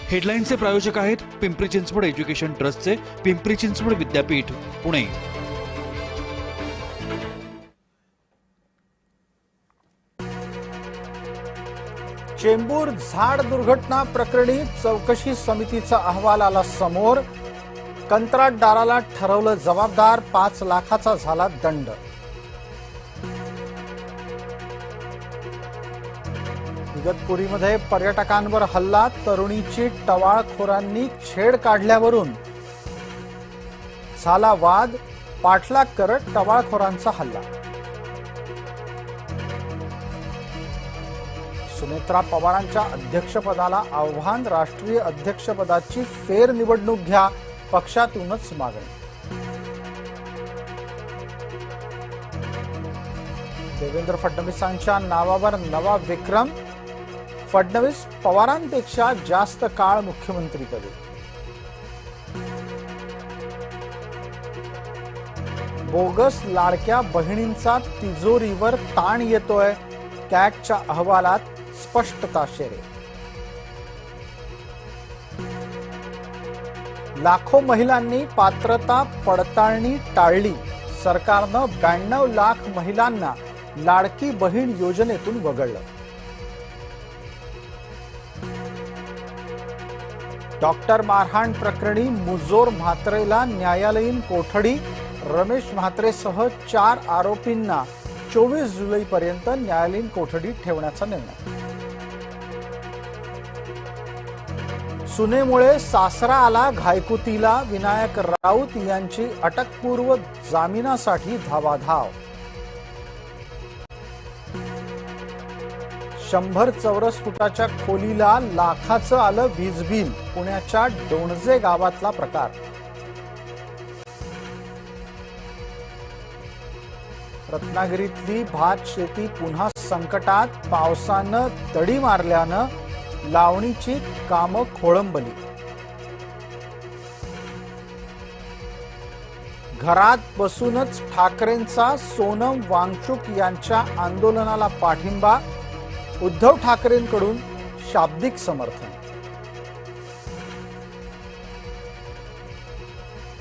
हेडलाईनचे प्रायोजक आहेत पिंपरी चिंचवड एज्युकेशन ट्रस्टचे पिंपरी चिंचवड विद्यापीठ पुणे। चेंबूर झाड दुर्घटना प्रकरणी चौकशी समितीचा अहवाल आला समोर। कंत्राटदाराला ठरवलं जबाबदार, 5 लाखाचा झाला दंड। इगतपुरीमध्ये पर्यटकांवर हल्ला, तरुणीची टवाळखोरांनी छेड काढल्यावरून झाला वाद, पाठलाग करत टवाळखोरांचा हल्ला। सुनेत्रा पवारांच्या अध्यक्षपदाला आव्हान, राष्ट्रीय अध्यक्षपदाची फेरनिवडणूक घ्या, पक्षातूनच मागणी। देवेंद्र फडणवीसांच्या नावावर नवा विक्रम, फडणवीस पवारांपेक्षा जास्त काळ मुख्यमंत्रीपदी। बोगस लाडक्या बहिणींचा तिजोरीवर ताण येतोय, कॅगच्या अहवालात स्पष्टता शेरे। लाखो महिलांनी पात्रता पडताळणी टाळली, सरकारनं 92 लाख महिलांना लाडकी बहीण योजनेतून वगळलं। डॉक्टर मारहाण प्रकरणी मुजोर म्हात्रेला न्यायालयीन कोठडी, रमेश म्हात्रेसह 4 आरोपींना 24 जुलैपर्यंत न्यायालयीन कोठडीत ठेवण्याचा निर्णय। सुनेमुळे सासरा आला घायकुतीला, विनायक राऊत यांची अटकपूर्व जामिनासाठी धावाधाव। 100 चौरस फुटाच्या खोलीला लाखाचं आलं वीज बिल, पुण्याच्या डोणजे गावातला प्रकार। रत्नागिरीतली भात शेती पुन्हा संकटात, पावसानं तडी मारल्यानं लावणीची कामं खोळंबली। घरात बसूनच ठाकरेंचा सोनम वांगचुक यांच्या आंदोलनाला पाठिंबा, उद्धव ठाकरेंकडून शाब्दिक समर्थन।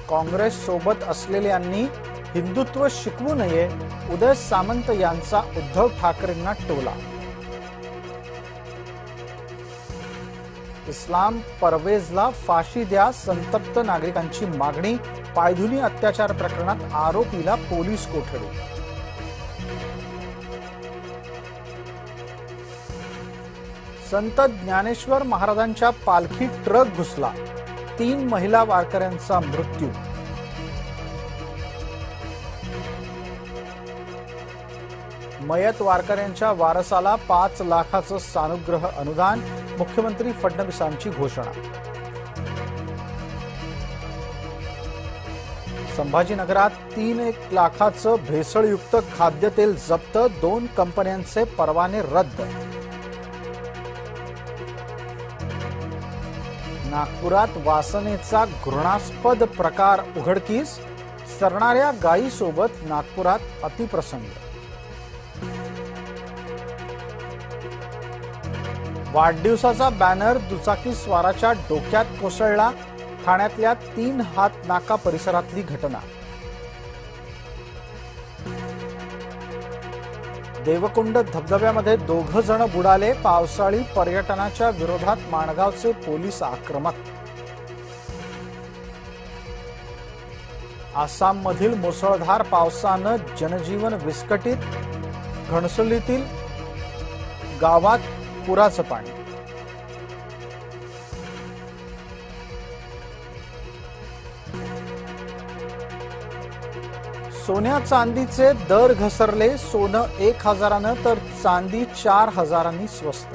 काँग्रेस सोबत असलेल्यांनी हिंदुत्व शिकवू नये, उदय सामंत यांचा उद्धव ठाकरेंना टोला। इस्लाम परवेजला फाशी द्या, संतप्त नागरिकांची मागणी, पायधुनी अत्याचार प्रकरणात आरोपीला पोलीस कोठडी। संत ज्ञानेश्वर महाराजांच्या पालखीत ट्रक घुसला, 3 महिला वारकऱ्यांचा मृत्यू। मयत वारकऱ्यांच्या वारसाला 5 लाखाचं सानुग्रह अनुदान, मुख्यमंत्री फडणवीसांची घोषणा। संभाजीनगरात 3 लाखाचं भेसळयुक्त खाद्यतेल जप्त, 2 कंपन्यांचे परवाने रद्द। नागपुरात वासनेचा घृणास्पद प्रकार उघडकीस, सरणाऱ्या गायीसोबत नागपुरात अतिप्रसंग। वाढदिवसाचा बॅनर दुचाकी स्वाराच्या डोक्यात कोसळला, ठाण्यातल्या 3 हातनाका परिसरातली घटना। देवकुंड धबधब्यामध्ये 2 जण बुडाले, पावसाळी पर्यटनाच्या विरोधात माणगावचे पोलीस आक्रमक। आसाममधील मुसळधार पावसानं जनजीवन विस्कटीत, घणसोलीतील गावात पुराचं पाणी। सोन्या चांदीचे दर घसरले, सोनं 1000 तर चांदी 4000 स्वस्त।